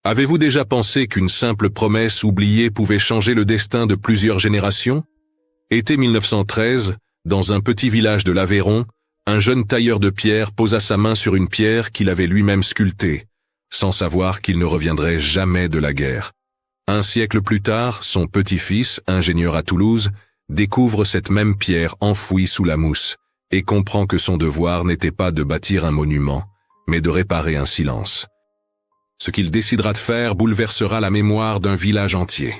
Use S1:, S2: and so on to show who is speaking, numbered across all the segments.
S1: Avez-vous déjà pensé qu'une simple promesse oubliée pouvait changer le destin de plusieurs générations? Été 1913, dans un petit village de l'Aveyron, un jeune tailleur de pierre posa sa main sur une pierre qu'il avait lui-même sculptée, sans savoir qu'il ne reviendrait jamais de la guerre. Un siècle plus tard, son petit-fils, ingénieur à Toulouse, découvre cette même pierre enfouie sous la mousse et comprend que son devoir n'était pas de bâtir un monument, mais de réparer un silence. Ce qu'il décidera de faire bouleversera la mémoire d'un village entier.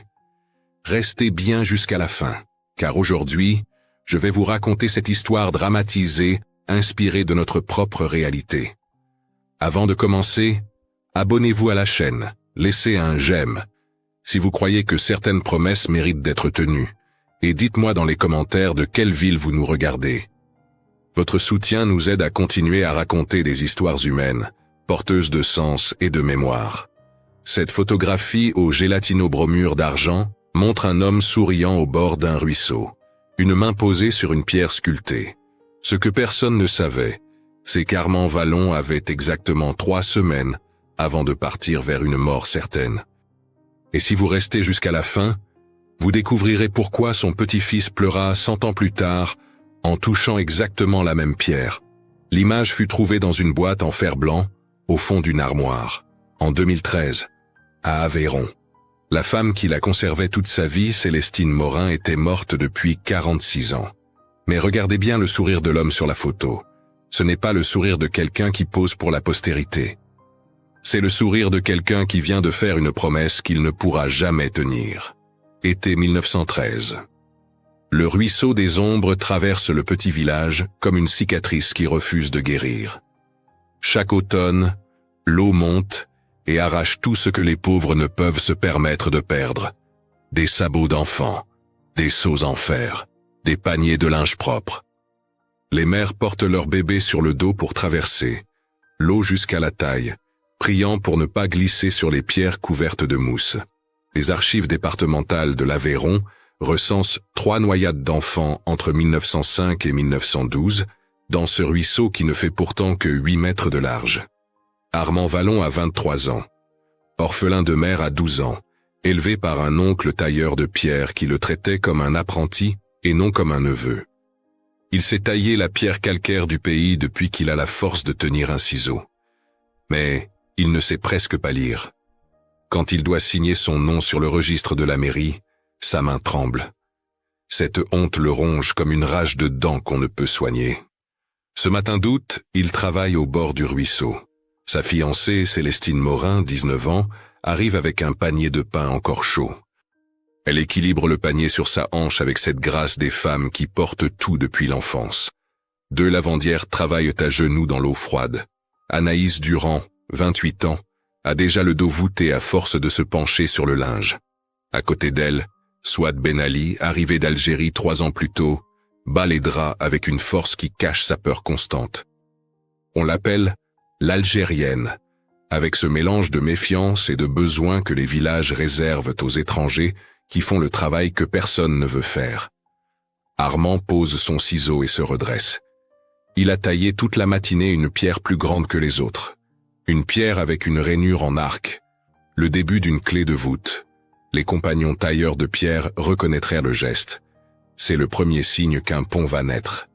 S1: Restez bien jusqu'à la fin, car aujourd'hui, je vais vous raconter cette histoire dramatisée, inspirée de notre propre réalité. Avant de commencer, abonnez-vous à la chaîne, laissez un j'aime, si vous croyez que certaines promesses méritent d'être tenues, et dites-moi dans les commentaires de quelle ville vous nous regardez. Votre soutien nous aide à continuer à raconter des histoires humaines, porteuses de sens et de mémoire. Cette photographie au gélatino-bromure d'argent montre un homme souriant au bord d'un ruisseau, une main posée sur une pierre sculptée. Ce que personne ne savait, c'est qu'Armand Vallon avait exactement 3 semaines avant de partir vers une mort certaine. Et si vous restez jusqu'à la fin, vous découvrirez pourquoi son petit-fils pleura 100 ans plus tard en touchant exactement la même pierre. L'image fut trouvée dans une boîte en fer blanc, au fond d'une armoire, en 2013, à Aveyron. La femme qui la conservait toute sa vie, Célestine Morin, était morte depuis 46 ans. Mais regardez bien le sourire de l'homme sur la photo. Ce n'est pas le sourire de quelqu'un qui pose pour la postérité. C'est le sourire de quelqu'un qui vient de faire une promesse qu'il ne pourra jamais tenir. Été 1913. Le ruisseau des ombres traverse le petit village comme une cicatrice qui refuse de guérir. Chaque automne, l'eau monte et arrache tout ce que les pauvres ne peuvent se permettre de perdre. Des sabots d'enfants, des seaux en fer, des paniers de linge propre. Les mères portent leurs bébés sur le dos pour traverser, l'eau jusqu'à la taille, priant pour ne pas glisser sur les pierres couvertes de mousse. Les archives départementales de l'Aveyron recensent 3 noyades d'enfants entre 1905 et 1912, dans ce ruisseau qui ne fait pourtant que 8 mètres de large. Armand Vallon a 23 ans. Orphelin de mère à 12 ans, élevé par un oncle tailleur de pierre qui le traitait comme un apprenti et non comme un neveu. Il s'est taillé la pierre calcaire du pays depuis qu'il a la force de tenir un ciseau. Mais il ne sait presque pas lire. Quand il doit signer son nom sur le registre de la mairie, sa main tremble. Cette honte le ronge comme une rage de dents qu'on ne peut soigner. Ce matin d'août, il travaille au bord du ruisseau. Sa fiancée, Célestine Morin, 19 ans, arrive avec un panier de pain encore chaud. Elle équilibre le panier sur sa hanche avec cette grâce des femmes qui portent tout depuis l'enfance. 2 lavandières travaillent à genoux dans l'eau froide. Anaïs Durand, 28 ans, a déjà le dos voûté à force de se pencher sur le linge. À côté d'elle, Souad Ben Ali, arrivé d'Algérie 3 ans plus tôt, bat les draps avec une force qui cache sa peur constante. On l'appelle l'Algérienne, avec ce mélange de méfiance et de besoin que les villages réservent aux étrangers qui font le travail que personne ne veut faire. Armand pose son ciseau et se redresse. Il a taillé toute la matinée une pierre plus grande que les autres. Une pierre avec une rainure en arc, le début d'une clé de voûte. Les compagnons tailleurs de pierre reconnaîtraient le geste. C'est le premier signe qu'un pont va naître.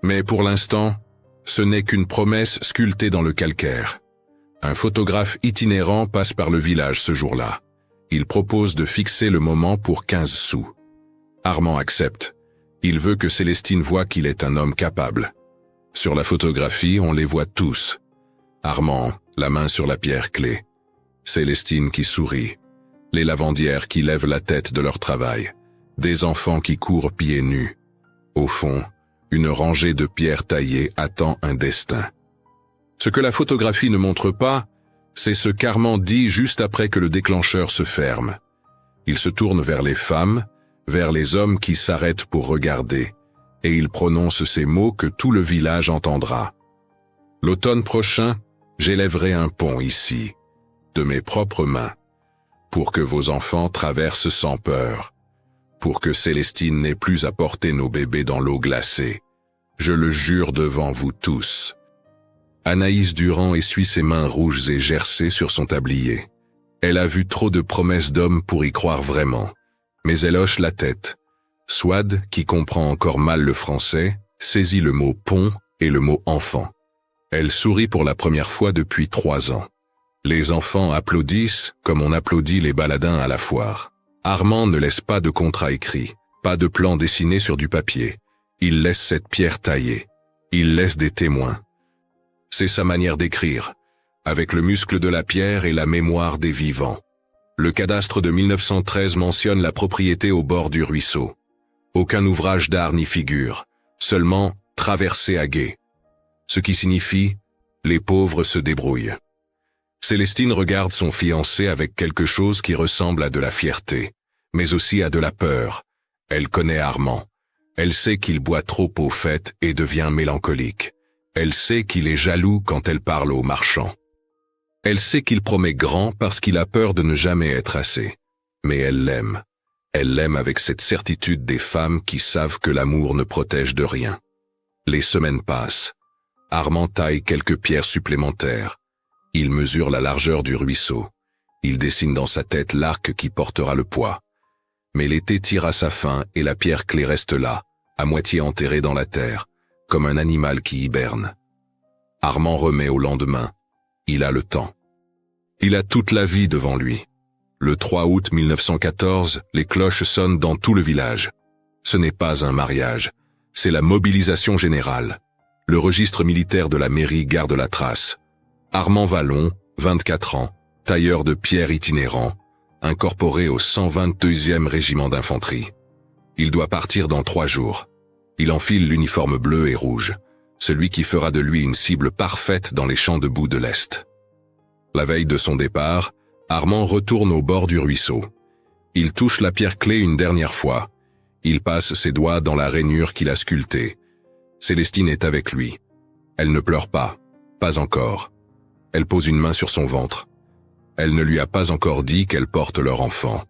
S1: Mais pour l'instant, ce n'est qu'une promesse sculptée dans le calcaire. Un photographe itinérant passe par le village ce jour-là. Il propose de fixer le moment pour 15 sous. Armand accepte. Il veut que Célestine voie qu'il est un homme capable. Sur la photographie, on les voit tous. Armand, la main sur la pierre clé. Célestine qui sourit. Les lavandières qui lèvent la tête de leur travail. Des enfants qui courent pieds nus. Au fond, une rangée de pierres taillées attend un destin. Ce que la photographie ne montre pas, c'est ce qu'Armand dit juste après que le déclencheur se ferme. Il se tourne vers les femmes, vers les hommes qui s'arrêtent pour regarder, et il prononce ces mots que tout le village entendra. L'automne prochain, j'élèverai un pont ici, de mes propres mains, pour que vos enfants traversent sans peur, pour que Célestine n'ait plus à porter nos bébés dans l'eau glacée. Je le jure devant vous tous. Anaïs Durand essuie ses mains rouges et gercées sur son tablier. Elle a vu trop de promesses d'hommes pour y croire vraiment. Mais elle hoche la tête. Souad, qui comprend encore mal le français, saisit le mot pont et le mot enfant. Elle sourit pour la première fois depuis 3 ans. Les enfants applaudissent comme on applaudit les baladins à la foire. Armand ne laisse pas de contrat écrit, pas de plan dessiné sur du papier. Il laisse cette pierre taillée. Il laisse des témoins. C'est sa manière d'écrire, avec le muscle de la pierre et la mémoire des vivants. Le cadastre de 1913 mentionne la propriété au bord du ruisseau. Aucun ouvrage d'art n'y figure, seulement traversée à gué. Ce qui signifie « les pauvres se débrouillent ». Célestine regarde son fiancé avec quelque chose qui ressemble à de la fierté, mais aussi à de la peur. Elle connaît Armand. Elle sait qu'il boit trop aux fêtes et devient mélancolique. Elle sait qu'il est jaloux quand elle parle aux marchands. Elle sait qu'il promet grand parce qu'il a peur de ne jamais être assez. Mais elle l'aime. Elle l'aime avec cette certitude des femmes qui savent que l'amour ne protège de rien. Les semaines passent. Armand taille quelques pierres supplémentaires. Il mesure la largeur du ruisseau. Il dessine dans sa tête l'arc qui portera le poids. Mais l'été tire à sa fin et la pierre clé reste là, à moitié enterrée dans la terre, comme un animal qui hiberne. Armand remet au lendemain. Il a le temps. Il a toute la vie devant lui. Le 3 août 1914, les cloches sonnent dans tout le village. Ce n'est pas un mariage, c'est la mobilisation générale. Le registre militaire de la mairie garde la trace. Armand Vallon, 24 ans, tailleur de pierre itinérant, incorporé au 122e régiment d'infanterie. Il doit partir dans 3 jours. Il enfile l'uniforme bleu et rouge, celui qui fera de lui une cible parfaite dans les champs de boue de l'Est. La veille de son départ, Armand retourne au bord du ruisseau. Il touche la pierre clé une dernière fois. Il passe ses doigts dans la rainure qu'il a sculptée. Célestine est avec lui. Elle ne pleure pas encore. Elle pose une main sur son ventre. Elle ne lui a pas encore dit qu'elle porte leur enfant.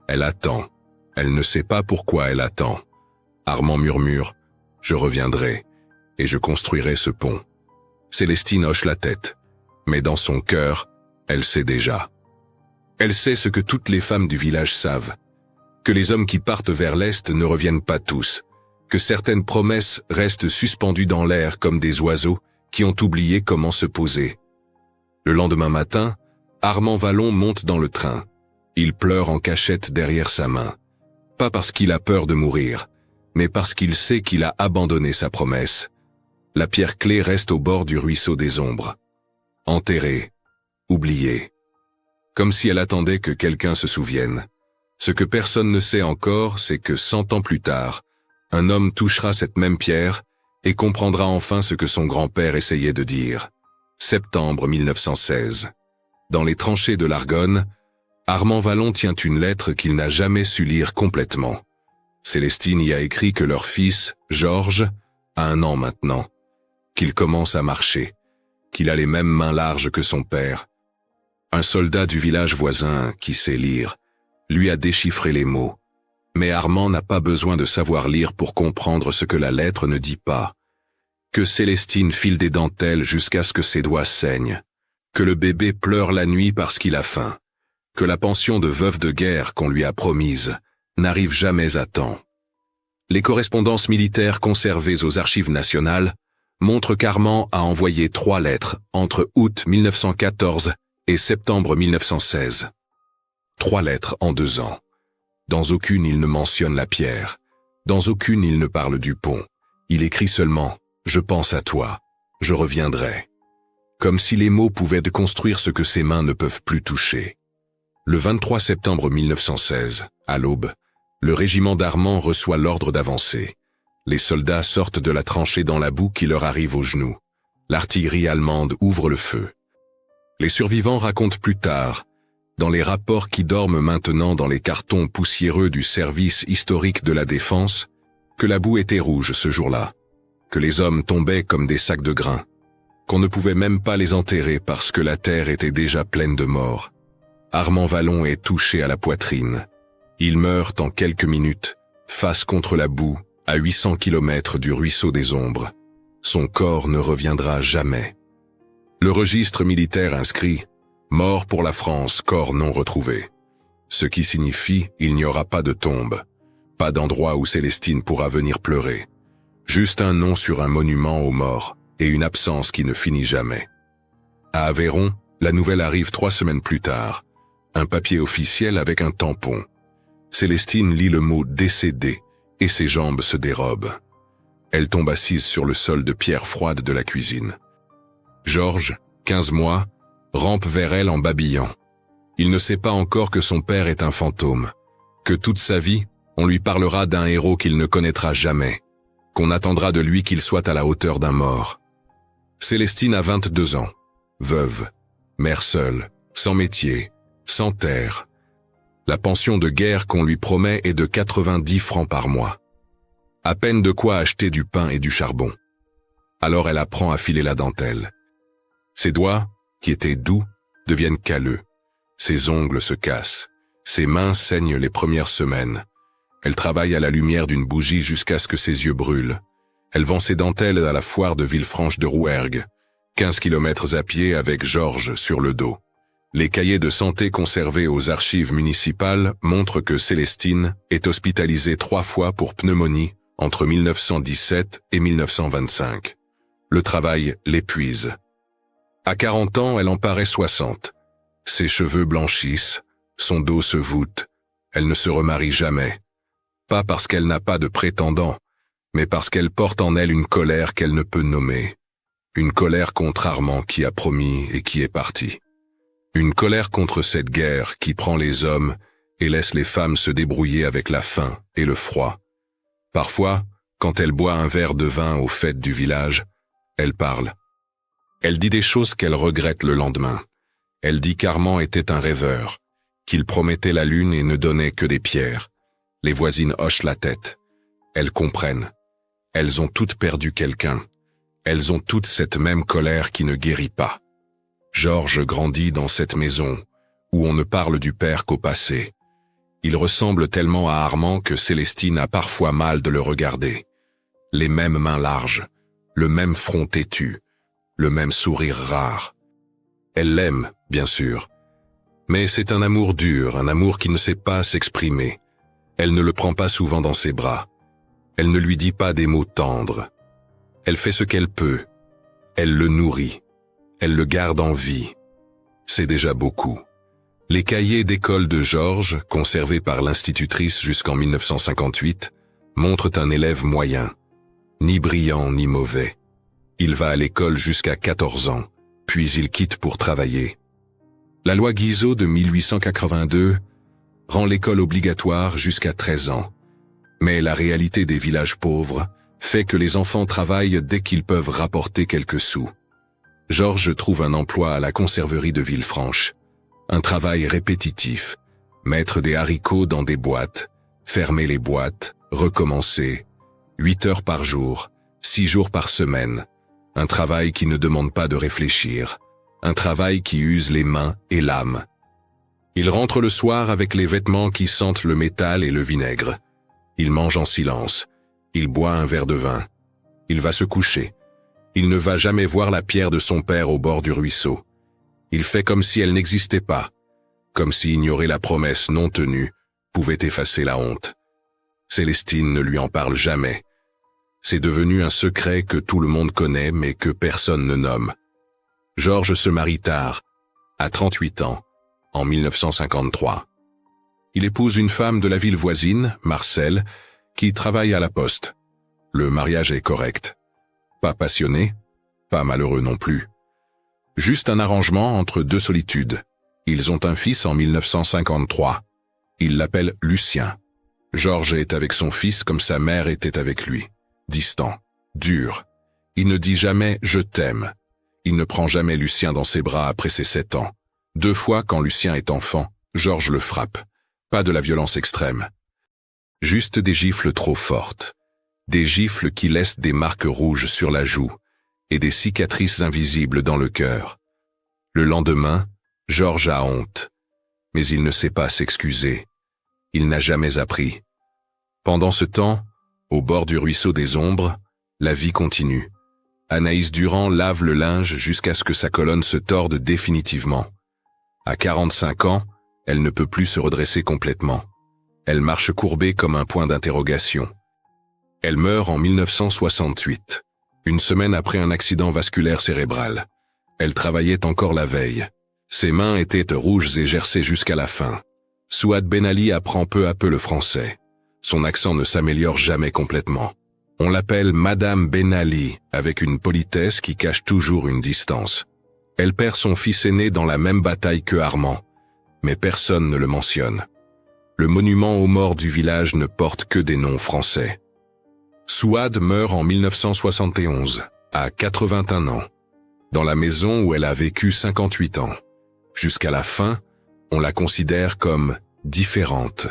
S1: Elle attend. Elle ne sait pas pourquoi elle attend. Armand murmure « Je reviendrai, et je construirai ce pont ». Célestine hoche la tête, mais dans son cœur, elle sait déjà. Elle sait ce que toutes les femmes du village savent, que les hommes qui partent vers l'Est ne reviennent pas tous, que certaines promesses restent suspendues dans l'air comme des oiseaux qui ont oublié comment se poser. Le lendemain matin, Armand Vallon monte dans le train. Il pleure en cachette derrière sa main. Pas parce qu'il a peur de mourir, mais parce qu'il sait qu'il a abandonné sa promesse. La pierre clé reste au bord du ruisseau des ombres. Enterrée, oubliée. Comme si elle attendait que quelqu'un se souvienne. Ce que personne ne sait encore, c'est que 100 ans plus tard, un homme touchera cette même pierre et comprendra enfin ce que son grand-père essayait de dire. Septembre 1916. Dans les tranchées de l'Argonne, Armand Vallon tient une lettre qu'il n'a jamais su lire complètement. Célestine y a écrit que leur fils, Georges, a 1 an maintenant, qu'il commence à marcher, qu'il a les mêmes mains larges que son père. Un soldat du village voisin, qui sait lire, lui a déchiffré les mots. Mais Armand n'a pas besoin de savoir lire pour comprendre ce que la lettre ne dit pas. Que Célestine file des dentelles jusqu'à ce que ses doigts saignent. Que le bébé pleure la nuit parce qu'il a faim. Que la pension de veuve de guerre qu'on lui a promise n'arrive jamais à temps. Les correspondances militaires conservées aux archives nationales montrent qu'Armand a envoyé 3 lettres entre août 1914 et septembre 1916. 3 lettres en 2 ans. Dans aucune il ne mentionne la pierre. Dans aucune il ne parle du pont. Il écrit seulement « Je pense à toi. Je reviendrai ». Comme si les mots pouvaient déconstruire ce que ses mains ne peuvent plus toucher. Le 23 septembre 1916, à l'aube, le régiment d'Armand reçoit l'ordre d'avancer. Les soldats sortent de la tranchée dans la boue qui leur arrive aux genoux. L'artillerie allemande ouvre le feu. Les survivants racontent plus tard, dans les rapports qui dorment maintenant dans les cartons poussiéreux du service historique de la défense, que la boue était rouge ce jour-là, que les hommes tombaient comme des sacs de grains, qu'on ne pouvait même pas les enterrer parce que la terre était déjà pleine de morts. Armand Vallon est touché à la poitrine. Il meurt en quelques minutes, face contre la boue, à 800 km du ruisseau des ombres. Son corps ne reviendra jamais. Le registre militaire inscrit Mort pour la France, corps non retrouvé. Ce qui signifie il n'y aura pas de tombe, pas d'endroit où Célestine pourra venir pleurer. Juste un nom sur un monument aux morts et une absence qui ne finit jamais. À Aveyron, la nouvelle arrive 3 semaines plus tard. Un papier officiel avec un tampon. Célestine lit le mot « décédé » et ses jambes se dérobent. Elle tombe assise sur le sol de pierre froide de la cuisine. Georges, 15 mois, rampe vers elle en babillant. Il ne sait pas encore que son père est un fantôme, que toute sa vie, on lui parlera d'un héros qu'il ne connaîtra jamais, qu'on attendra de lui qu'il soit à la hauteur d'un mort. Célestine a 22 ans, veuve, mère seule, sans métier, sans terre. La pension de guerre qu'on lui promet est de 90 francs par mois. À peine de quoi acheter du pain et du charbon. Alors elle apprend à filer la dentelle. Ses doigts, qui étaient doux, deviennent calleux. Ses ongles se cassent. Ses mains saignent les premières semaines. Elle travaille à la lumière d'une bougie jusqu'à ce que ses yeux brûlent. Elle vend ses dentelles à la foire de Villefranche de Rouergue, 15 kilomètres à pied avec Georges sur le dos. Les cahiers de santé conservés aux archives municipales montrent que Célestine est hospitalisée 3 fois pour pneumonie entre 1917 et 1925. Le travail l'épuise. À 40 ans, elle en paraît 60. Ses cheveux blanchissent, son dos se voûte. Elle ne se remarie jamais. Pas parce qu'elle n'a pas de prétendant, mais parce qu'elle porte en elle une colère qu'elle ne peut nommer. Une colère contre Armand qui a promis et qui est parti. Une colère contre cette guerre qui prend les hommes et laisse les femmes se débrouiller avec la faim et le froid. Parfois, quand elle boit un verre de vin aux fêtes du village, elle parle. Elle dit des choses qu'elle regrette le lendemain. Elle dit qu'Armand était un rêveur, qu'il promettait la lune et ne donnait que des pierres. Les voisines hochent la tête. Elles comprennent. Elles ont toutes perdu quelqu'un. Elles ont toutes cette même colère qui ne guérit pas. Georges grandit dans cette maison, où on ne parle du père qu'au passé. Il ressemble tellement à Armand que Célestine a parfois mal de le regarder. Les mêmes mains larges, le même front têtu, le même sourire rare. Elle l'aime, bien sûr. Mais c'est un amour dur, un amour qui ne sait pas s'exprimer. Elle ne le prend pas souvent dans ses bras. Elle ne lui dit pas des mots tendres. Elle fait ce qu'elle peut. Elle le nourrit. Elle le garde en vie. C'est déjà beaucoup. Les cahiers d'école de Georges, conservés par l'institutrice jusqu'en 1958, montrent un élève moyen. Ni brillant ni mauvais. Il va à l'école jusqu'à 14 ans, puis il quitte pour travailler. La loi Guizot de 1882 rend l'école obligatoire jusqu'à 13 ans. Mais la réalité des villages pauvres fait que les enfants travaillent dès qu'ils peuvent rapporter quelques sous. Georges trouve un emploi à la conserverie de Villefranche. Un travail répétitif. Mettre des haricots dans des boîtes, fermer les boîtes, recommencer. 8 heures par jour, 6 jours par semaine. Un travail qui ne demande pas de réfléchir. Un travail qui use les mains et l'âme. Il rentre le soir avec les vêtements qui sentent le métal et le vinaigre. Il mange en silence. Il boit un verre de vin. Il va se coucher. Il ne va jamais voir la pierre de son père au bord du ruisseau. Il fait comme si elle n'existait pas. Comme si ignorer la promesse non tenue pouvait effacer la honte. Célestine ne lui en parle jamais. C'est devenu un secret que tout le monde connaît mais que personne ne nomme. Georges se marie tard, à 38 ans, en 1953. Il épouse une femme de la ville voisine, Marcel, qui travaille à la poste. Le mariage est correct. Pas passionné, pas malheureux non plus. Juste un arrangement entre deux solitudes. Ils ont un fils en 1953. Il l'appelle Lucien. Georges est avec son fils comme sa mère était avec lui. Distant, dur. Il ne dit jamais « je t'aime ». Il ne prend jamais Lucien dans ses bras après ses 7 ans. 2 fois quand Lucien est enfant, Georges le frappe. Pas de la violence extrême. Juste des gifles trop fortes. Des gifles qui laissent des marques rouges sur la joue et des cicatrices invisibles dans le cœur. Le lendemain, Georges a honte. Mais il ne sait pas s'excuser. Il n'a jamais appris. Pendant ce temps, au bord du ruisseau des Ombres, la vie continue. Anaïs Durand lave le linge jusqu'à ce que sa colonne se torde définitivement. À 45 ans, elle ne peut plus se redresser complètement. Elle marche courbée comme un point d'interrogation. Elle meurt en 1968, une semaine après un accident vasculaire cérébral. Elle travaillait encore la veille. Ses mains étaient rouges et gercées jusqu'à la fin. Souad Ben Ali apprend peu à peu le français. Son accent ne s'améliore jamais complètement. On l'appelle Madame Ben Ali, avec une politesse qui cache toujours une distance. Elle perd son fils aîné dans la même bataille que Armand, mais personne ne le mentionne. Le monument aux morts du village ne porte que des noms français. Souad meurt en 1971, à 81 ans, dans la maison où elle a vécu 58 ans. Jusqu'à la fin, on la considère comme différente.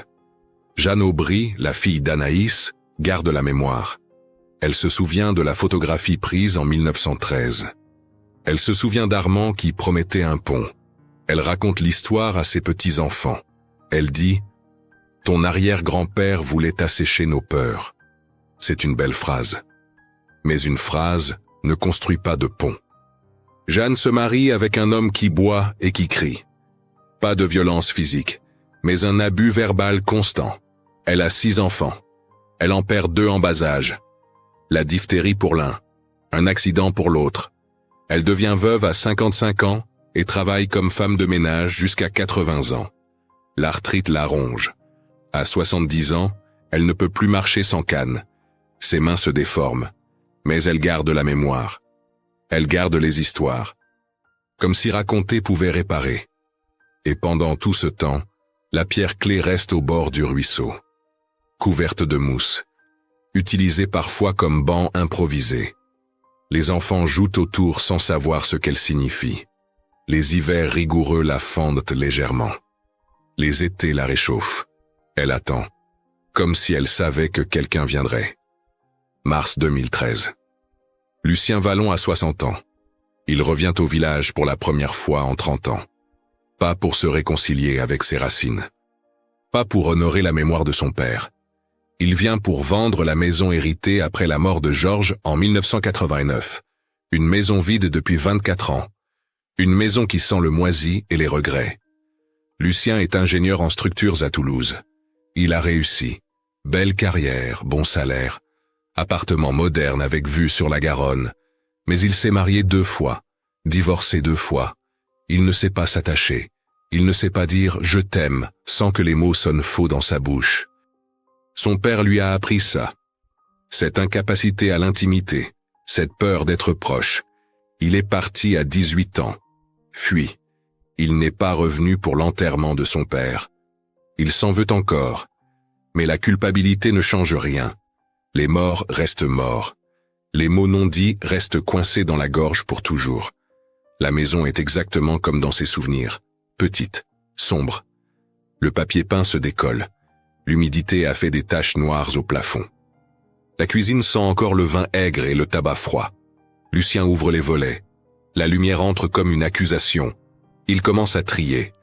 S1: Jeanne Aubry, la fille d'Anaïs, garde la mémoire. Elle se souvient de la photographie prise en 1913. Elle se souvient d'Armand qui promettait un pont. Elle raconte l'histoire à ses petits-enfants. Elle dit « Ton arrière-grand-père voulait assécher nos peurs ». C'est une belle phrase. Mais une phrase ne construit pas de pont. Jeanne se marie avec un homme qui boit et qui crie. Pas de violence physique, mais un abus verbal constant. Elle a 6 enfants. Elle en perd 2 en bas âge. La diphtérie pour l'un, un accident pour l'autre. Elle devient veuve à 55 ans et travaille comme femme de ménage jusqu'à 80 ans. L'arthrite la ronge. À 70 ans, elle ne peut plus marcher sans canne. Ses mains se déforment, mais elle garde la mémoire. Elle garde les histoires. Comme si raconter pouvait réparer. Et pendant tout ce temps, la pierre clé reste au bord du ruisseau. Couverte de mousse. Utilisée parfois comme banc improvisé. Les enfants jouent autour sans savoir ce qu'elle signifie. Les hivers rigoureux la fendent légèrement. Les étés la réchauffent. Elle attend. Comme si elle savait que quelqu'un viendrait. Mars 2013. Lucien Vallon a 60 ans. Il revient au village pour la première fois en 30 ans. Pas pour se réconcilier avec ses racines. Pas pour honorer la mémoire de son père. Il vient pour vendre la maison héritée après la mort de Georges en 1989. Une maison vide depuis 24 ans. Une maison qui sent le moisi et les regrets. Lucien est ingénieur en structures à Toulouse. Il a réussi. Belle carrière, bon salaire. Appartement moderne avec vue sur la Garonne. Mais il s'est marié 2 fois. Divorcé 2 fois. Il ne sait pas s'attacher. Il ne sait pas dire « je t'aime » sans que les mots sonnent faux dans sa bouche. Son père lui a appris ça. Cette incapacité à l'intimité, cette peur d'être proche. Il est parti à 18 ans. Fui. Il n'est pas revenu pour l'enterrement de son père. Il s'en veut encore. Mais la culpabilité ne change rien. Les morts restent morts. Les mots non dits restent coincés dans la gorge pour toujours. La maison est exactement comme dans ses souvenirs. Petite, sombre. Le papier peint se décolle. L'humidité a fait des taches noires au plafond. La cuisine sent encore le vin aigre et le tabac froid. Lucien ouvre les volets. La lumière entre comme une accusation. Il commence à trier.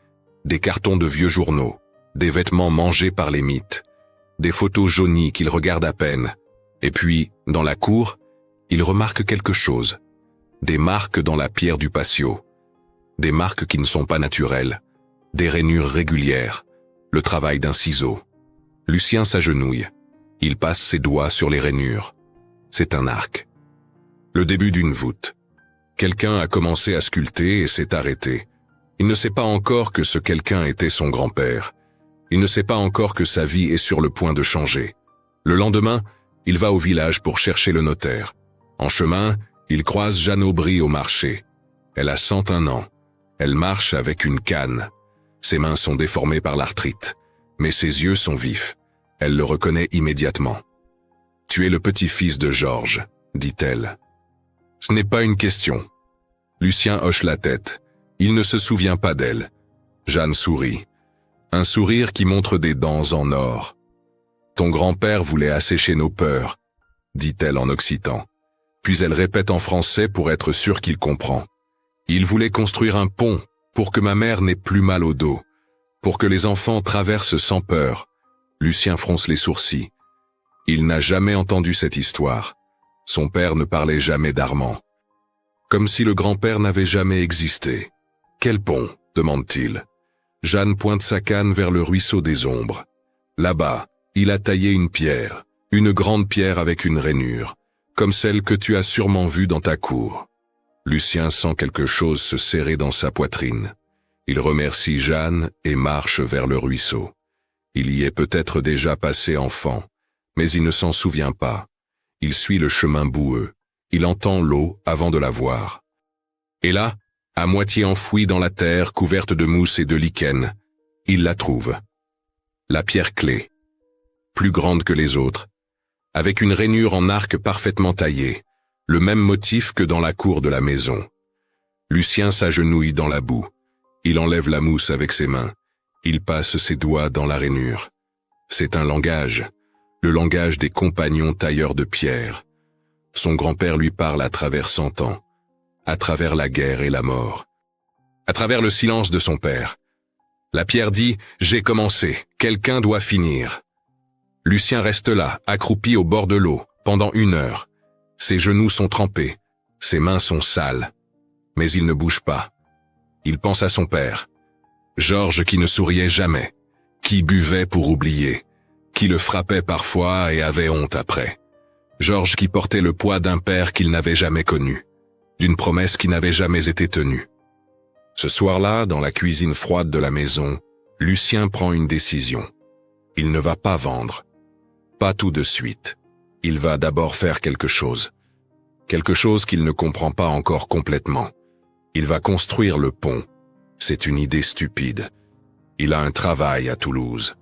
S1: Des cartons de vieux journaux. Des vêtements mangés par les mites. Des photos jaunies qu'il regarde à peine. Et puis, dans la cour, il remarque quelque chose. Des marques dans la pierre du patio. Des marques qui ne sont pas naturelles. Des rainures régulières. Le travail d'un ciseau. Lucien s'agenouille. Il passe ses doigts sur les rainures. C'est un arc. Le début d'une voûte. Quelqu'un a commencé à sculpter et s'est arrêté. Il ne sait pas encore que ce quelqu'un était son grand-père. Il ne sait pas encore que sa vie est sur le point de changer. Le lendemain, il va au village pour chercher le notaire. En chemin, il croise Jeanne Aubry au marché. Elle a 101 ans. Elle marche avec une canne. Ses mains sont déformées par l'arthrite. Mais ses yeux sont vifs. Elle le reconnaît immédiatement. « Tu es le petit-fils de Georges », dit-elle. Ce n'est pas une question. Lucien hoche la tête. Il ne se souvient pas d'elle. Jeanne sourit. Un sourire qui montre des dents en or. « Ton grand-père voulait assécher nos peurs », dit-elle en occitan. Puis elle répète en français pour être sûre qu'il comprend. « Il voulait construire un pont pour que ma mère n'ait plus mal au dos, pour que les enfants traversent sans peur. » Lucien fronce les sourcils. Il n'a jamais entendu cette histoire. Son père ne parlait jamais d'Armand. Comme si le grand-père n'avait jamais existé. « Quel pont ?» demande-t-il. Jeanne pointe sa canne vers le ruisseau des ombres. Là-bas, il a taillé une pierre, une grande pierre avec une rainure, comme celle que tu as sûrement vue dans ta cour. Lucien sent quelque chose se serrer dans sa poitrine. Il remercie Jeanne et marche vers le ruisseau. Il y est peut-être déjà passé enfant, mais il ne s'en souvient pas. Il suit le chemin boueux. Il entend l'eau avant de la voir. Et là, à moitié enfouie dans la terre couverte de mousse et de lichen, il la trouve. La pierre clé, plus grande que les autres, avec une rainure en arc parfaitement taillée, le même motif que dans la cour de la maison. Lucien s'agenouille dans la boue. Il enlève la mousse avec ses mains. Il passe ses doigts dans la rainure. C'est un langage, le langage des compagnons tailleurs de pierre. Son grand-père lui parle à travers 100 ans, à travers la guerre et la mort, à travers le silence de son père. La pierre dit « J'ai commencé, quelqu'un doit finir ». Lucien reste là, accroupi au bord de l'eau, pendant 1 heure. Ses genoux sont trempés, ses mains sont sales. Mais il ne bouge pas. Il pense à son père. Georges qui ne souriait jamais, qui buvait pour oublier, qui le frappait parfois et avait honte après. Georges qui portait le poids d'un père qu'il n'avait jamais connu, d'une promesse qui n'avait jamais été tenue. Ce soir-là, dans la cuisine froide de la maison, Lucien prend une décision. Il ne va pas vendre. Pas tout de suite. Il va d'abord faire quelque chose. Quelque chose qu'il ne comprend pas encore complètement. Il va construire le pont. C'est une idée stupide. Il a un travail à Toulouse.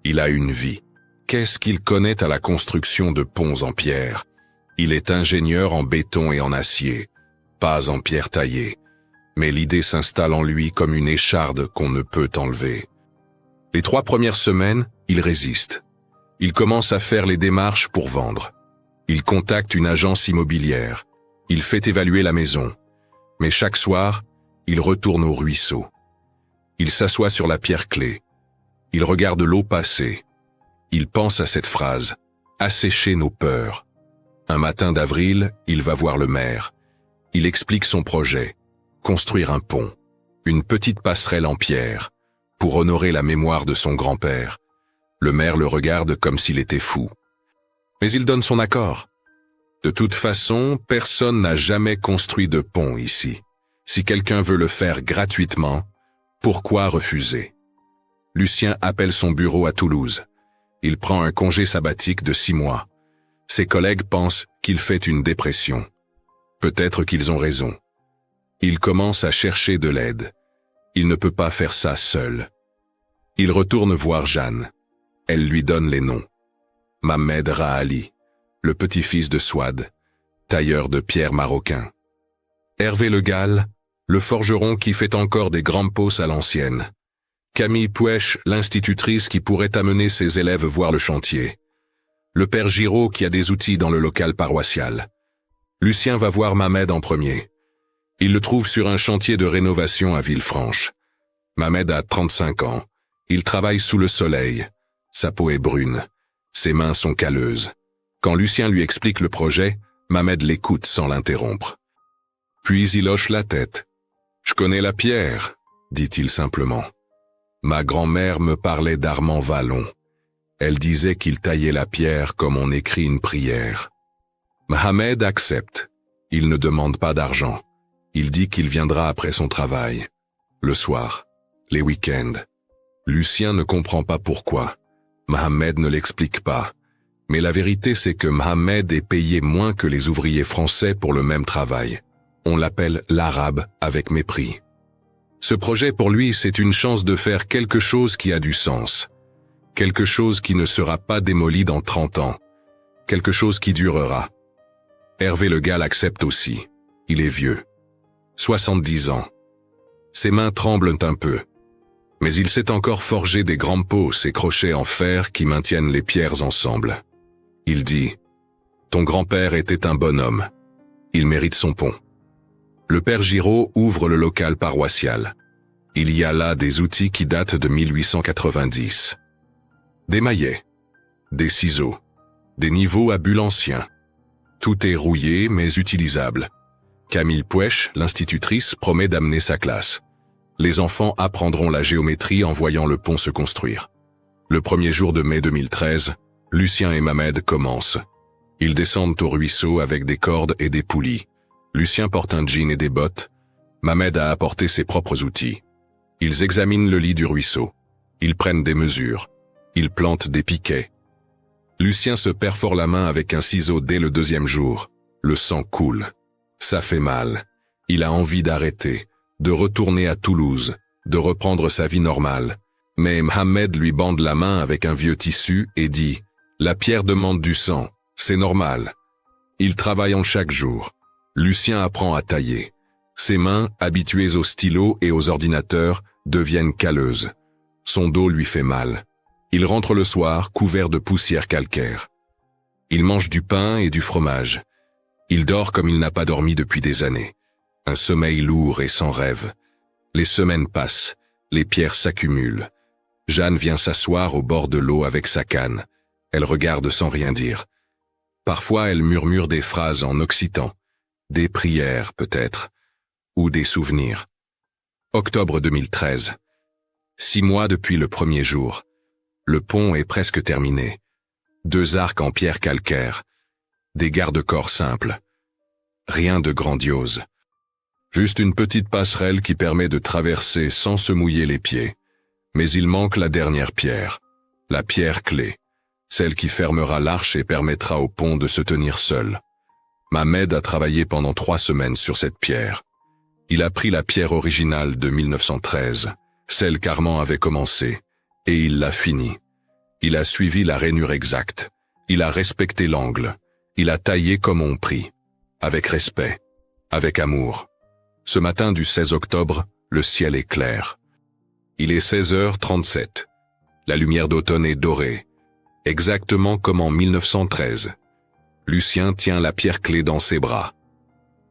S1: Il a une vie. Qu'est-ce qu'il connaît à la construction de ponts en pierre? Il est ingénieur en béton et en acier, pas en pierre taillée. Mais l'idée s'installe en lui comme une écharde qu'on ne peut enlever. Les 3 premières semaines, il résiste. Il commence à faire les démarches pour vendre. Il contacte une agence immobilière. Il fait évaluer la maison. Mais chaque soir, il retourne au ruisseau. Il s'assoit sur la pierre clé. Il regarde l'eau passer. Il pense à cette phrase, « Assécher nos peurs ». Un matin d'avril, il va voir le maire. Il explique son projet, construire un pont, une petite passerelle en pierre, pour honorer la mémoire de son grand-père. Le maire le regarde comme s'il était fou. Mais il donne son accord. De toute façon, personne n'a jamais construit de pont ici. Si quelqu'un veut le faire gratuitement, pourquoi refuser? Lucien appelle son bureau à Toulouse. Il prend un congé sabbatique de 6 mois. Ses collègues pensent qu'il fait une dépression. Peut-être qu'ils ont raison. Il commence à chercher de l'aide. Il ne peut pas faire ça seul. Il retourne voir Jeanne. Elle lui donne les noms. Mohamed Rahali, le petit-fils de Souad, tailleur de pierre marocain. Hervé Le Gall, le forgeron qui fait encore des grandes posses à l'ancienne. Camille Pouèche, l'institutrice qui pourrait amener ses élèves voir le chantier. Le père Giraud qui a des outils dans le local paroissial. Lucien va voir Mohamed en premier. Il le trouve sur un chantier de rénovation à Villefranche. Mohamed a 35 ans. Il travaille sous le soleil. Sa peau est brune. Ses mains sont calleuses. Quand Lucien lui explique le projet, Mohamed l'écoute sans l'interrompre. Puis il hoche la tête. « Je connais la pierre », dit-il simplement. Ma grand-mère me parlait d'Armand Vallon. Elle disait qu'il taillait la pierre comme on écrit une prière. Mohamed accepte. Il ne demande pas d'argent. Il dit qu'il viendra après son travail. Le soir, les week-ends. Lucien ne comprend pas pourquoi. Mohamed ne l'explique pas. Mais la vérité c'est que Mohamed est payé moins que les ouvriers français pour le même travail. On l'appelle l'arabe avec mépris. Ce projet pour lui c'est une chance de faire quelque chose qui a du sens. Quelque chose qui ne sera pas démoli dans 30 ans. Quelque chose qui durera. Hervé Le Gall accepte aussi. Il est vieux. 70 ans. Ses mains tremblent un peu. Mais il sait encore forger des grands pots, ces crochets en fer qui maintiennent les pierres ensemble. Il dit « Ton grand-père était un bonhomme. Il mérite son pont. » Le père Giraud ouvre le local paroissial. Il y a là des outils qui datent de 1890. Des maillets, des ciseaux, des niveaux à bulles anciens. Tout est rouillé mais utilisable. Camille Pouèche, l'institutrice, promet d'amener sa classe. Les enfants apprendront la géométrie en voyant le pont se construire. Le 1er jour de mai 2013, Lucien et Mohamed commencent. Ils descendent au ruisseau avec des cordes et des poulies. Lucien porte un jean et des bottes. Mohamed a apporté ses propres outils. Ils examinent le lit du ruisseau. Ils prennent des mesures. Ils plantent des piquets. Lucien se perfore la main avec un ciseau dès le 2e jour. Le sang coule. Ça fait mal. Il a envie d'arrêter, de retourner à Toulouse, de reprendre sa vie normale. Mais Mohamed lui bande la main avec un vieux tissu et dit « La pierre demande du sang, c'est normal ». Ils travaillent chaque jour. Lucien apprend à tailler. Ses mains, habituées au stylo et aux ordinateurs, deviennent calleuses. Son dos lui fait mal. Il rentre le soir couvert de poussière calcaire. Il mange du pain et du fromage. Il dort comme il n'a pas dormi depuis des années. Un sommeil lourd et sans rêve. Les semaines passent, les pierres s'accumulent. Jeanne vient s'asseoir au bord de l'eau avec sa canne. Elle regarde sans rien dire. Parfois elle murmure des phrases en occitan. Des prières peut-être, ou des souvenirs. Octobre 2013. 6 mois depuis le 1er jour. Le pont est presque terminé. 2 arcs en pierre calcaire. Des garde-corps simples. Rien de grandiose. Juste une petite passerelle qui permet de traverser sans se mouiller les pieds. Mais il manque la dernière pierre. La pierre clé. Celle qui fermera l'arche et permettra au pont de se tenir seul. Mohamed a travaillé pendant 3 semaines sur cette pierre. Il a pris la pierre originale de 1913, celle qu'Armand avait commencée, et il l'a finie. Il a suivi la rainure exacte. Il a respecté l'angle. Il a taillé comme on prie. Avec respect. Avec amour. Ce matin du 16 octobre, le ciel est clair. Il est 16h37. La lumière d'automne est dorée. Exactement comme en 1913. Lucien tient la pierre clé dans ses bras.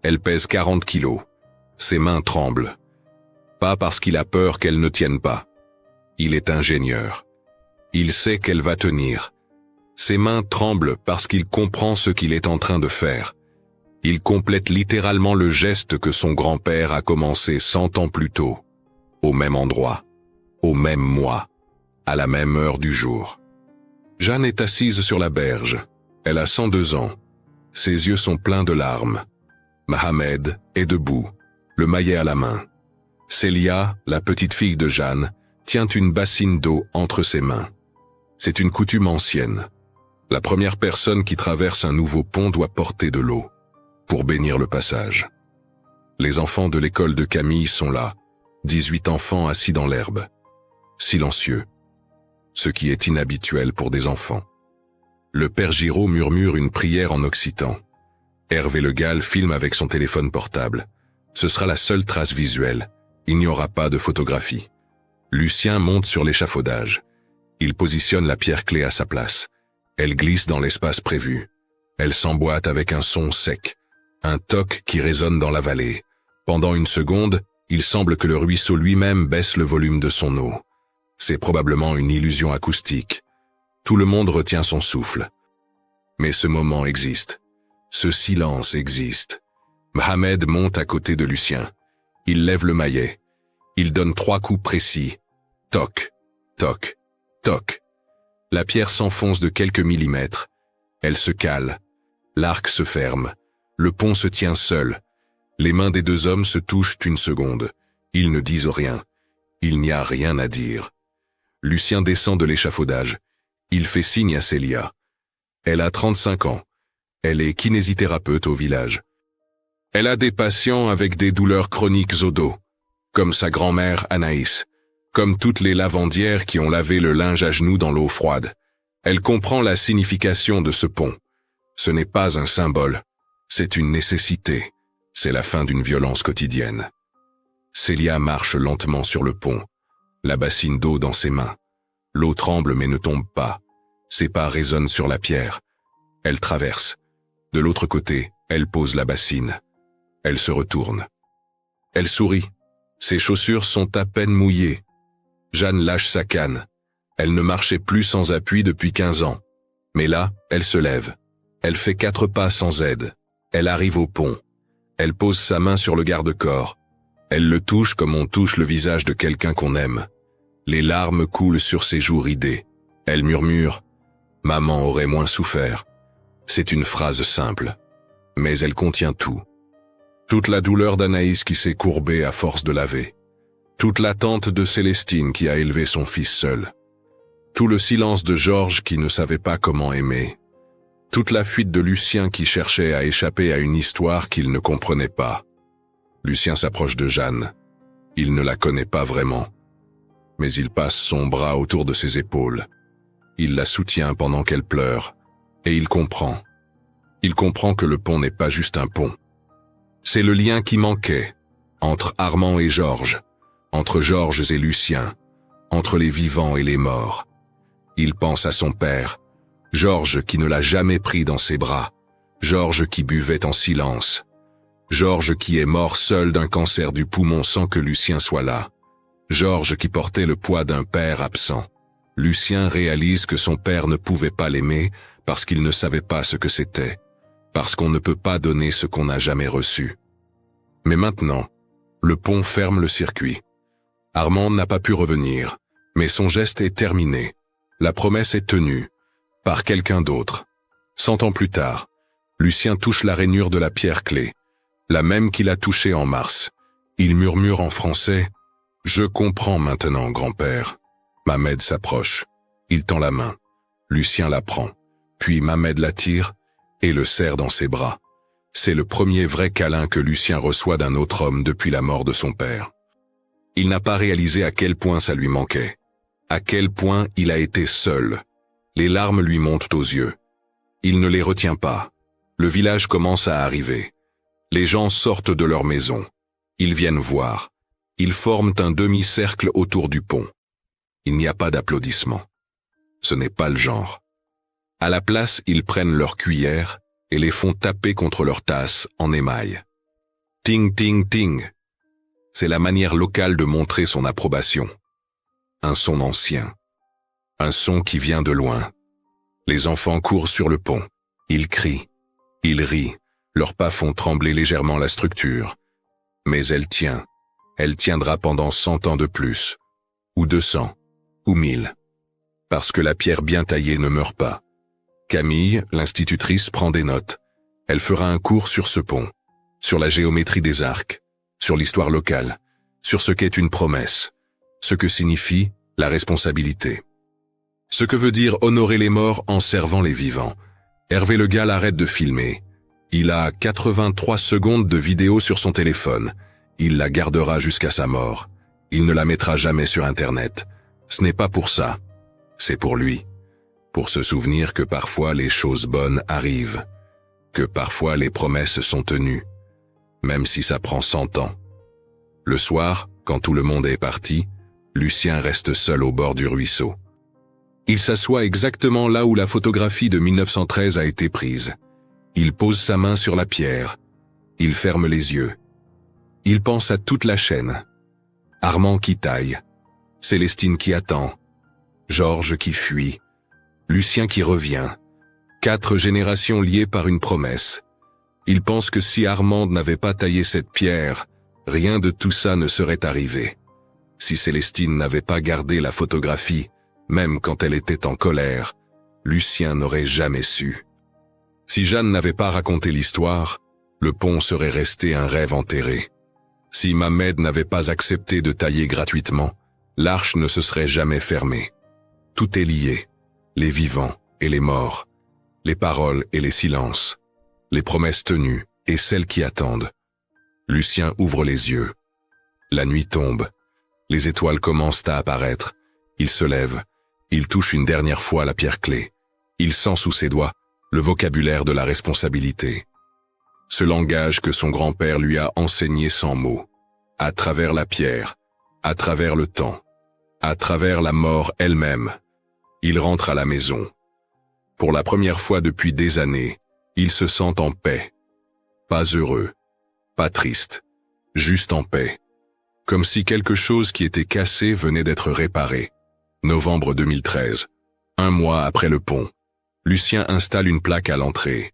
S1: Elle pèse 40 kilos. Ses mains tremblent. Pas parce qu'il a peur qu'elle ne tienne pas. Il est ingénieur. Il sait qu'elle va tenir. Ses mains tremblent parce qu'il comprend ce qu'il est en train de faire. Il complète littéralement le geste que son grand-père a commencé 100 ans plus tôt. Au même endroit. Au même mois. À la même heure du jour. Jeanne est assise sur la berge. Elle a 102 ans. Ses yeux sont pleins de larmes. Mohamed est debout, le maillet à la main. Célia, la petite fille de Jeanne, tient une bassine d'eau entre ses mains. C'est une coutume ancienne. La première personne qui traverse un nouveau pont doit porter de l'eau, pour bénir le passage. Les enfants de l'école de Camille sont là, 18 enfants assis dans l'herbe. Silencieux. Ce qui est inhabituel pour des enfants. Le père Giraud murmure une prière en occitan. Hervé Le Gall filme avec son téléphone portable. Ce sera la seule trace visuelle. Il n'y aura pas de photographie. Lucien monte sur l'échafaudage. Il positionne la pierre clé à sa place. Elle glisse dans l'espace prévu. Elle s'emboîte avec un son sec. Un toc qui résonne dans la vallée. Pendant une seconde, il semble que le ruisseau lui-même baisse le volume de son eau. C'est probablement une illusion acoustique. Tout le monde retient son souffle. Mais ce moment existe. Ce silence existe. Mohamed monte à côté de Lucien. Il lève le maillet. Il donne 3 coups précis. Toc, toc, toc. La pierre s'enfonce de quelques millimètres. Elle se cale. L'arc se ferme. Le pont se tient seul. Les mains des 2 hommes se touchent une seconde. Ils ne disent rien. Il n'y a rien à dire. Lucien descend de l'échafaudage. Il fait signe à Célia. Elle a 35 ans. Elle est kinésithérapeute au village. Elle a des patients avec des douleurs chroniques au dos, comme sa grand-mère Anaïs, comme toutes les lavandières qui ont lavé le linge à genoux dans l'eau froide. Elle comprend la signification de ce pont. Ce n'est pas un symbole, c'est une nécessité. C'est la fin d'une violence quotidienne. Célia marche lentement sur le pont, la bassine d'eau dans ses mains. L'eau tremble mais ne tombe pas. Ses pas résonnent sur la pierre. Elle traverse. De l'autre côté, elle pose la bassine. Elle se retourne. Elle sourit. Ses chaussures sont à peine mouillées. Jeanne lâche sa canne. Elle ne marchait plus sans appui depuis 15 ans. Mais là, elle se lève. Elle fait 4 pas sans aide. Elle arrive au pont. Elle pose sa main sur le garde-corps. Elle le touche comme on touche le visage de quelqu'un qu'on aime. Les larmes coulent sur ses joues ridées. Elle murmure « Maman aurait moins souffert ». C'est une phrase simple, mais elle contient tout. Toute la douleur d'Anaïs qui s'est courbée à force de laver. Toute l'attente de Célestine qui a élevé son fils seul. Tout le silence de Georges qui ne savait pas comment aimer. Toute la fuite de Lucien qui cherchait à échapper à une histoire qu'il ne comprenait pas. Lucien s'approche de Jeanne. Il ne la connaît pas vraiment. Mais il passe son bras autour de ses épaules. Il la soutient pendant qu'elle pleure. Et il comprend. Il comprend que le pont n'est pas juste un pont. C'est le lien qui manquait, entre Armand et Georges, entre Georges et Lucien, entre les vivants et les morts. Il pense à son père, Georges qui ne l'a jamais pris dans ses bras, Georges qui buvait en silence, Georges qui est mort seul d'un cancer du poumon sans que Lucien soit là, Georges qui portait le poids d'un père absent. Lucien réalise que son père ne pouvait pas l'aimer parce qu'il ne savait pas ce que c'était, parce qu'on ne peut pas donner ce qu'on n'a jamais reçu. Mais maintenant, le pont ferme le circuit. Armand n'a pas pu revenir, mais son geste est terminé. La promesse est tenue, par quelqu'un d'autre. 100 ans plus tard, Lucien touche la rainure de la pierre clé, la même qu'il a touchée en mars. Il murmure en français « Je comprends maintenant, grand-père ». Mamed s'approche. Il tend la main. Lucien la prend. Puis Mamed la tire et le serre dans ses bras. C'est le premier vrai câlin que Lucien reçoit d'un autre homme depuis la mort de son père. Il n'a pas réalisé à quel point ça lui manquait. À quel point il a été seul. Les larmes lui montent aux yeux. Il ne les retient pas. Le village commence à arriver. Les gens sortent de leur maison. Ils viennent voir. Ils forment un demi-cercle autour du pont. Il n'y a pas d'applaudissements. Ce n'est pas le genre. À la place, ils prennent leurs cuillères et les font taper contre leurs tasses en émail. Ting, ting, ting. C'est la manière locale de montrer son approbation. Un son ancien. Un son qui vient de loin. Les enfants courent sur le pont. Ils crient. Ils rient. Leurs pas font trembler légèrement la structure. Mais elle tient. Elle tiendra pendant 100 ans de plus. Ou 200. Ou 1000. Parce que la pierre bien taillée ne meurt pas. Camille, l'institutrice, prend des notes. Elle fera un cours sur ce pont, sur la géométrie des arcs, sur l'histoire locale, sur ce qu'est une promesse, ce que signifie la responsabilité. Ce que veut dire honorer les morts en servant les vivants. Hervé Le Gall arrête de filmer. Il a 83 secondes de vidéo sur son téléphone. Il la gardera jusqu'à sa mort. Il ne la mettra jamais sur Internet. Ce n'est pas pour ça. C'est pour lui. Pour se souvenir que parfois les choses bonnes arrivent. Que parfois les promesses sont tenues. Même si ça prend 100 ans. Le soir, quand tout le monde est parti, Lucien reste seul au bord du ruisseau. Il s'assoit exactement là où la photographie de 1913 a été prise. Il pose sa main sur la pierre. Il ferme les yeux. Il pense à toute la chaîne. Armand qui taille. Célestine qui attend. Georges qui fuit. Lucien qui revient. 4 générations liées par une promesse. Il pense que si Armand n'avait pas taillé cette pierre, rien de tout ça ne serait arrivé. Si Célestine n'avait pas gardé la photographie, même quand elle était en colère, Lucien n'aurait jamais su. Si Jeanne n'avait pas raconté l'histoire, le pont serait resté un rêve enterré. Si Mamed n'avait pas accepté de tailler gratuitement, l'arche ne se serait jamais fermée. Tout est lié. Les vivants et les morts, les paroles et les silences, les promesses tenues et celles qui attendent. Lucien ouvre les yeux. La nuit tombe. Les étoiles commencent à apparaître. Il se lève. Il touche une dernière fois la pierre clé. Il sent sous ses doigts le vocabulaire de la responsabilité. Ce langage que son grand-père lui a enseigné sans mots. À travers la pierre, à travers le temps, à travers la mort elle-même. Il rentre à la maison. Pour la première fois depuis des années, il se sent en paix. Pas heureux, pas triste, juste en paix. Comme si quelque chose qui était cassé venait d'être réparé. Novembre 2013, 1 mois après le pont. Lucien installe une plaque à l'entrée.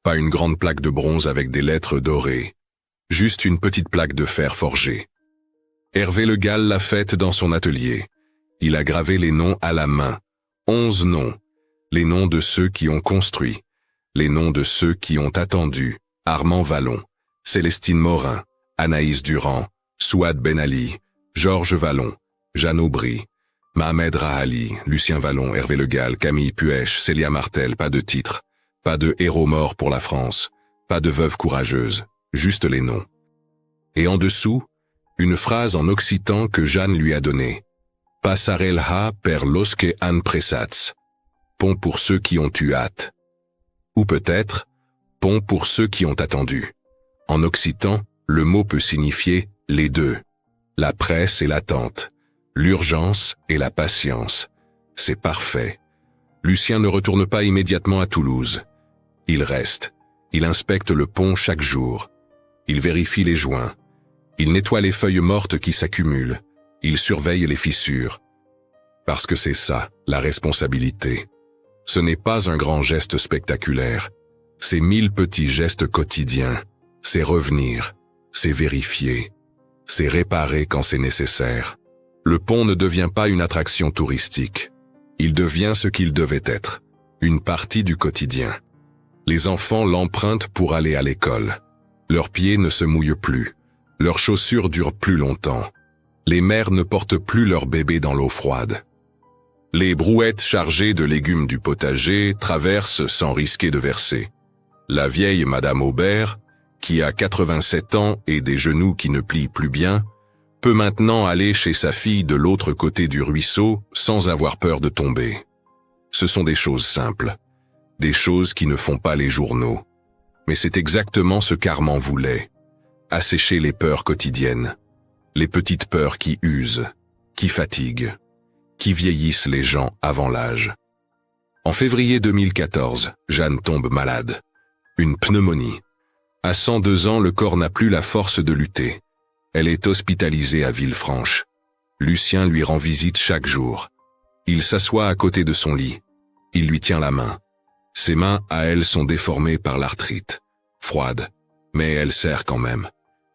S1: Pas une grande plaque de bronze avec des lettres dorées. Juste une petite plaque de fer forgé. Hervé Le Gall l'a faite dans son atelier. Il a gravé les noms à la main. 11 noms. Les noms de ceux qui ont construit. Les noms de ceux qui ont attendu. Armand Vallon, Célestine Morin, Anaïs Durand, Souad Ben Ali, Georges Vallon, Jeanne Aubry, Mohamed Rahali, Lucien Vallon, Hervé Le Gall, Camille Puech, Célia Martel, pas de titre, pas de héros morts pour la France, pas de veuve courageuse, juste les noms. Et en dessous, une phrase en occitan que Jeanne lui a donnée. Passarelha per los que han pressats. Pont pour ceux qui ont eu hâte. Ou peut-être, pont pour ceux qui ont attendu. En occitan, le mot peut signifier les deux. La presse et l'attente. L'urgence et la patience. C'est parfait. Lucien ne retourne pas immédiatement à Toulouse. Il reste. Il inspecte le pont chaque jour. Il vérifie les joints. Il nettoie les feuilles mortes qui s'accumulent. Il surveille les fissures. Parce que c'est ça, la responsabilité. Ce n'est pas un grand geste spectaculaire. C'est 1000 petits gestes quotidiens. C'est revenir. C'est vérifier. C'est réparer quand c'est nécessaire. Le pont ne devient pas une attraction touristique. Il devient ce qu'il devait être. Une partie du quotidien. Les enfants l'empruntent pour aller à l'école. Leurs pieds ne se mouillent plus. Leurs chaussures durent plus longtemps. Les mères ne portent plus leurs bébés dans l'eau froide. Les brouettes chargées de légumes du potager traversent sans risquer de verser. La vieille Madame Aubert, qui a 87 ans et des genoux qui ne plient plus bien, peut maintenant aller chez sa fille de l'autre côté du ruisseau sans avoir peur de tomber. Ce sont des choses simples, des choses qui ne font pas les journaux. Mais c'est exactement ce qu'Armand voulait. Assécher les peurs quotidiennes, les petites peurs qui usent, qui fatiguent, qui vieillissent les gens avant l'âge. En février 2014, Jeanne tombe malade. Une pneumonie. À 102 ans, le corps n'a plus la force de lutter. Elle est hospitalisée à Villefranche. Lucien lui rend visite chaque jour. Il s'assoit à côté de son lit. Il lui tient la main. Ses mains, à elle, sont déformées par l'arthrite. Froides, mais elle serre quand même.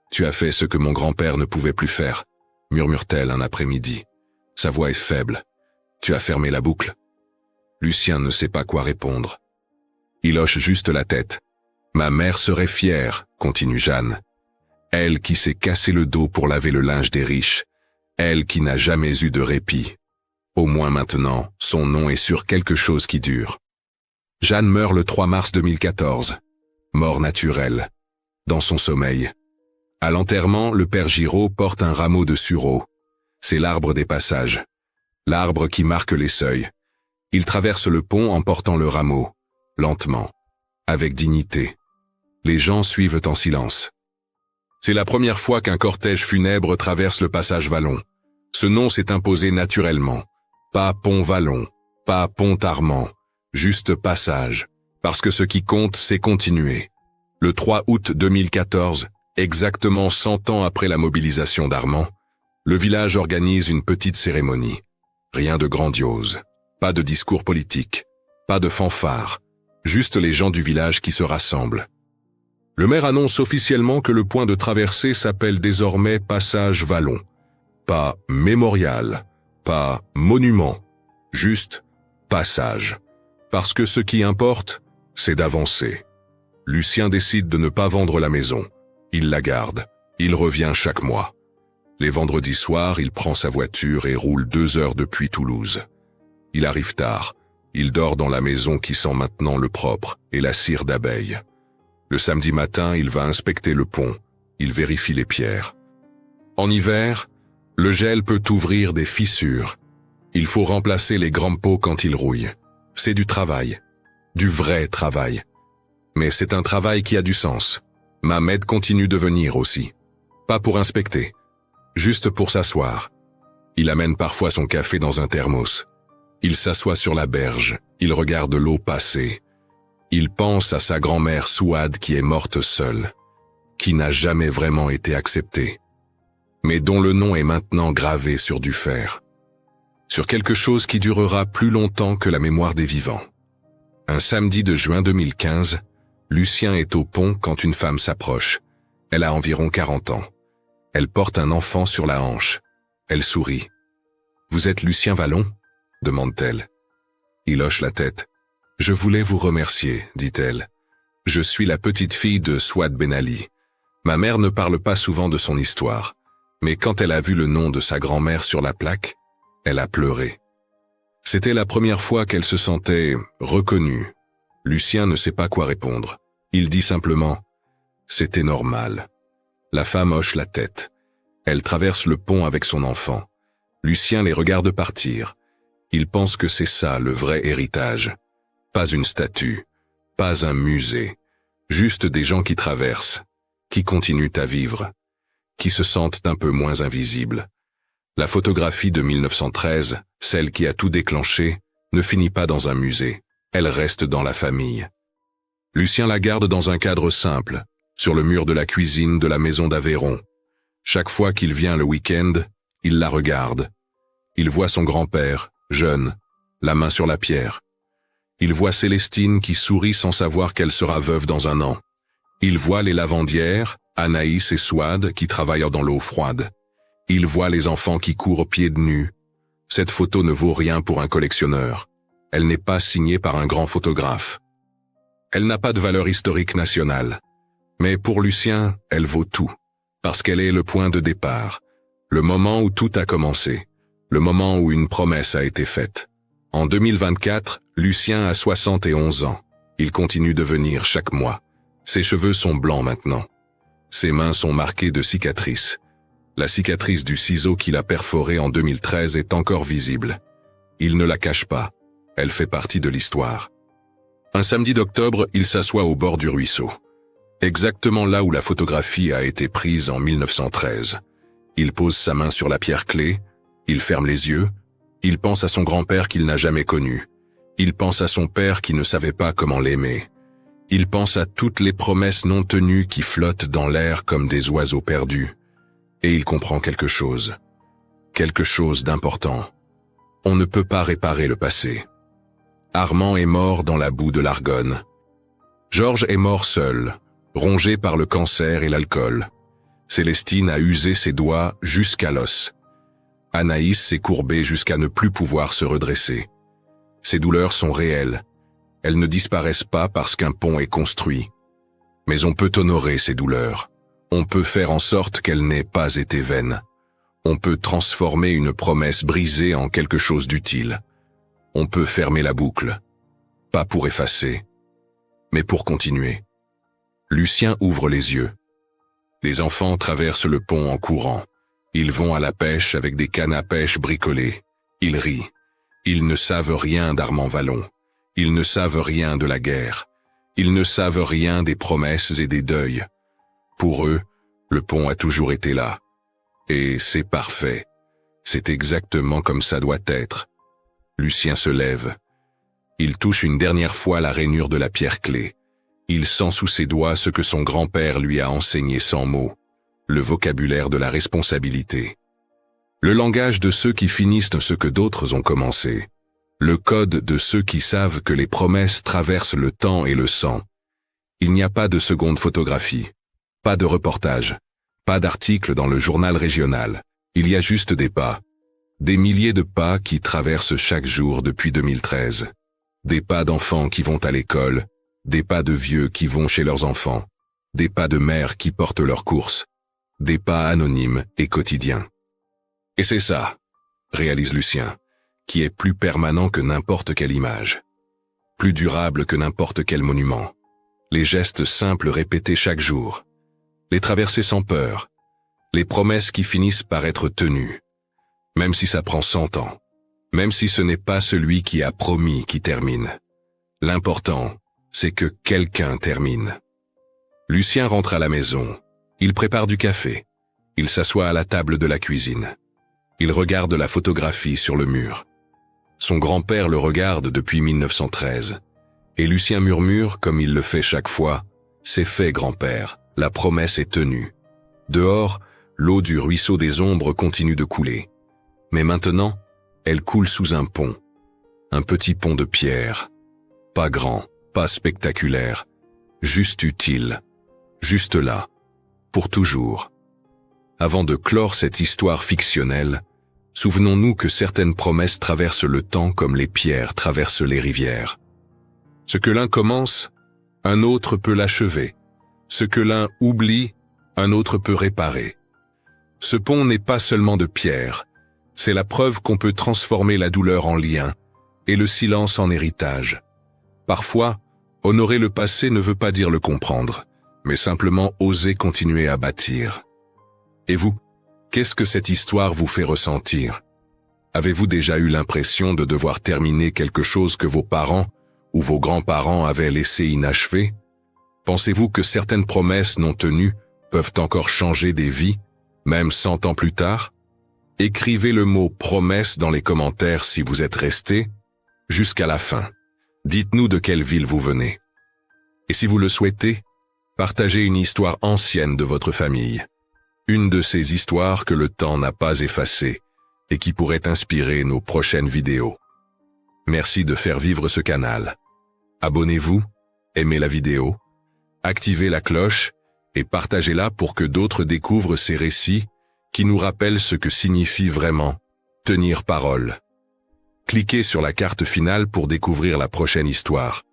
S1: « Tu as fait ce que mon grand-père ne pouvait plus faire », murmure-t-elle un après-midi. Sa voix est faible. « Tu as fermé la boucle ?» Lucien ne sait pas quoi répondre. Il hoche juste la tête. « Ma mère serait fière », continue Jeanne. Elle qui s'est cassé le dos pour laver le linge des riches. Elle qui n'a jamais eu de répit. Au moins maintenant, son nom est sur quelque chose qui dure. Jeanne meurt le 3 mars 2014. Mort naturelle. Dans son sommeil. À l'enterrement, le père Giraud porte un rameau de sureau. C'est l'arbre des passages. L'arbre qui marque les seuils. Il traverse le pont en portant le rameau. Lentement. Avec dignité. Les gens suivent en silence. C'est la première fois qu'un cortège funèbre traverse le passage Vallon. Ce nom s'est imposé naturellement. Pas pont Vallon, pas pont Armand, juste passage. Parce que ce qui compte, c'est continuer. Le 3 août 2014, exactement 100 ans après la mobilisation d'Armand, le village organise une petite cérémonie. Rien de grandiose, pas de discours politique, pas de fanfare, juste les gens du village qui se rassemblent. Le maire annonce officiellement que le point de traversée s'appelle désormais Passage Vallon. Pas mémorial, pas monument, juste passage. Parce que ce qui importe, c'est d'avancer. Lucien décide de ne pas vendre la maison. Il la garde. Il revient chaque mois. Les vendredis soirs, il prend sa voiture et roule 2 heures depuis Toulouse. Il arrive tard. Il dort dans la maison qui sent maintenant le propre et la cire d'abeille. Le samedi matin, il va inspecter le pont. Il vérifie les pierres. En hiver, le gel peut ouvrir des fissures. Il faut remplacer les grands pots quand ils rouillent. C'est du travail. Du vrai travail. Mais c'est un travail qui a du sens. Mohamed continue de venir aussi. Pas pour inspecter. Juste pour s'asseoir. Il amène parfois son café dans un thermos. Il s'assoit sur la berge. Il regarde l'eau passer. Il pense à sa grand-mère Souad qui est morte seule. Qui n'a jamais vraiment été acceptée. Mais dont le nom est maintenant gravé sur du fer. Sur quelque chose qui durera plus longtemps que la mémoire des vivants. Un samedi de juin 2015, Lucien est au pont quand une femme s'approche. Elle a environ 40 ans. Elle porte un enfant sur la hanche. Elle sourit. « Vous êtes Lucien Vallon ?» demande-t-elle. Il hoche la tête. « Je voulais vous remercier, dit-elle. Je suis la petite fille de Souad Ben Ali. Ma mère ne parle pas souvent de son histoire, mais quand elle a vu le nom de sa grand-mère sur la plaque, elle a pleuré. C'était la première fois qu'elle se sentait reconnue. Lucien ne sait pas quoi répondre. Il dit simplement « C'était normal ». La femme hoche la tête. Elle traverse le pont avec son enfant. Lucien les regarde partir. Il pense que c'est ça le vrai héritage. Pas une statue, pas un musée, juste des gens qui traversent, qui continuent à vivre, qui se sentent un peu moins invisibles. La photographie de 1913, celle qui a tout déclenché, ne finit pas dans un musée, elle reste dans la famille. Lucien la garde dans un cadre simple, sur le mur de la cuisine de la maison d'Aveyron. Chaque fois qu'il vient le week-end, il la regarde. Il voit son grand-père, jeune, la main sur la pierre. Il voit Célestine qui sourit sans savoir qu'elle sera veuve dans un an. Il voit les lavandières, Anaïs et Souad qui travaillent dans l'eau froide. Il voit les enfants qui courent pieds nus. Cette photo ne vaut rien pour un collectionneur. Elle n'est pas signée par un grand photographe. Elle n'a pas de valeur historique nationale. Mais pour Lucien, elle vaut tout, parce qu'elle est le point de départ, le moment où tout a commencé, le moment où une promesse a été faite. En 2024, Lucien a 71 ans. Il continue de venir chaque mois. Ses cheveux sont blancs maintenant. Ses mains sont marquées de cicatrices. La cicatrice du ciseau qu'il a perforé en 2013 est encore visible. Il ne la cache pas. Elle fait partie de l'histoire. Un samedi d'octobre, il s'assoit au bord du ruisseau. Exactement là où la photographie a été prise en 1913. Il pose sa main sur la pierre clé, il ferme les yeux, il pense à son grand-père qu'il n'a jamais connu. Il pense à son père qui ne savait pas comment l'aimer. Il pense à toutes les promesses non tenues qui flottent dans l'air comme des oiseaux perdus. Et il comprend quelque chose. Quelque chose d'important. On ne peut pas réparer le passé. Armand est mort dans la boue de l'Argonne. Georges est mort seul, rongé par le cancer et l'alcool. Célestine a usé ses doigts jusqu'à l'os. Anaïs s'est courbée jusqu'à ne plus pouvoir se redresser. Ces douleurs sont réelles. Elles ne disparaissent pas parce qu'un pont est construit. Mais on peut honorer ces douleurs. On peut faire en sorte qu'elles n'aient pas été vaines. On peut transformer une promesse brisée en quelque chose d'utile. On peut fermer la boucle. Pas pour effacer, mais pour continuer. Lucien ouvre les yeux. Des enfants traversent le pont en courant. Ils vont à la pêche avec des cannes à pêche bricolées. Ils rient. Ils ne savent rien d'Armand Vallon. Ils ne savent rien de la guerre. Ils ne savent rien des promesses et des deuils. Pour eux, le pont a toujours été là. Et c'est parfait. C'est exactement comme ça doit être. Lucien se lève. Il touche une dernière fois la rainure de la pierre clé. Il sent sous ses doigts ce que son grand-père lui a enseigné sans mots. Le vocabulaire de la responsabilité. Le langage de ceux qui finissent ce que d'autres ont commencé. Le code de ceux qui savent que les promesses traversent le temps et le sang. Il n'y a pas de seconde photographie. Pas de reportage. Pas d'article dans le journal régional. Il y a juste des pas. Des milliers de pas qui traversent chaque jour depuis 2013. Des pas d'enfants qui vont à l'école. Des pas de vieux qui vont chez leurs enfants. Des pas de mères qui portent leurs courses. Des pas anonymes et quotidiens. Et c'est ça, réalise Lucien, qui est plus permanent que n'importe quelle image. Plus durable que n'importe quel monument. Les gestes simples répétés chaque jour. Les traversées sans peur. Les promesses qui finissent par être tenues. Même si ça prend 100 ans. Même si ce n'est pas celui qui a promis qui termine. L'important, c'est que quelqu'un termine. Lucien rentre à la maison. Il prépare du café. Il s'assoit à la table de la cuisine. Il regarde la photographie sur le mur. Son grand-père le regarde depuis 1913. Et Lucien murmure, comme il le fait chaque fois, « C'est fait, grand-père, la promesse est tenue. » Dehors, l'eau du ruisseau des ombres continue de couler. Mais maintenant, elle coule sous un pont. Un petit pont de pierre. Pas grand, pas spectaculaire. Juste utile. Juste là. Pour toujours. Avant de clore cette histoire fictionnelle, souvenons-nous que certaines promesses traversent le temps comme les pierres traversent les rivières. Ce que l'un commence, un autre peut l'achever. Ce que l'un oublie, un autre peut réparer. Ce pont n'est pas seulement de pierre, c'est la preuve qu'on peut transformer la douleur en lien et le silence en héritage. Parfois, honorer le passé ne veut pas dire le comprendre, mais simplement oser continuer à bâtir. Et vous, qu'est-ce que cette histoire vous fait ressentir? Avez-vous déjà eu l'impression de devoir terminer quelque chose que vos parents ou vos grands-parents avaient laissé inachevé? Pensez-vous que certaines promesses non tenues peuvent encore changer des vies, même 100 ans plus tard? Écrivez le mot « promesse » dans les commentaires si vous êtes resté jusqu'à la fin. Dites-nous de quelle ville vous venez. Et si vous le souhaitez, partagez une histoire ancienne de votre famille. Une de ces histoires que le temps n'a pas effacées et qui pourrait inspirer nos prochaines vidéos. Merci de faire vivre ce canal. Abonnez-vous, aimez la vidéo, activez la cloche et partagez-la pour que d'autres découvrent ces récits qui nous rappellent ce que signifie vraiment tenir parole. Cliquez sur la carte finale pour découvrir la prochaine histoire.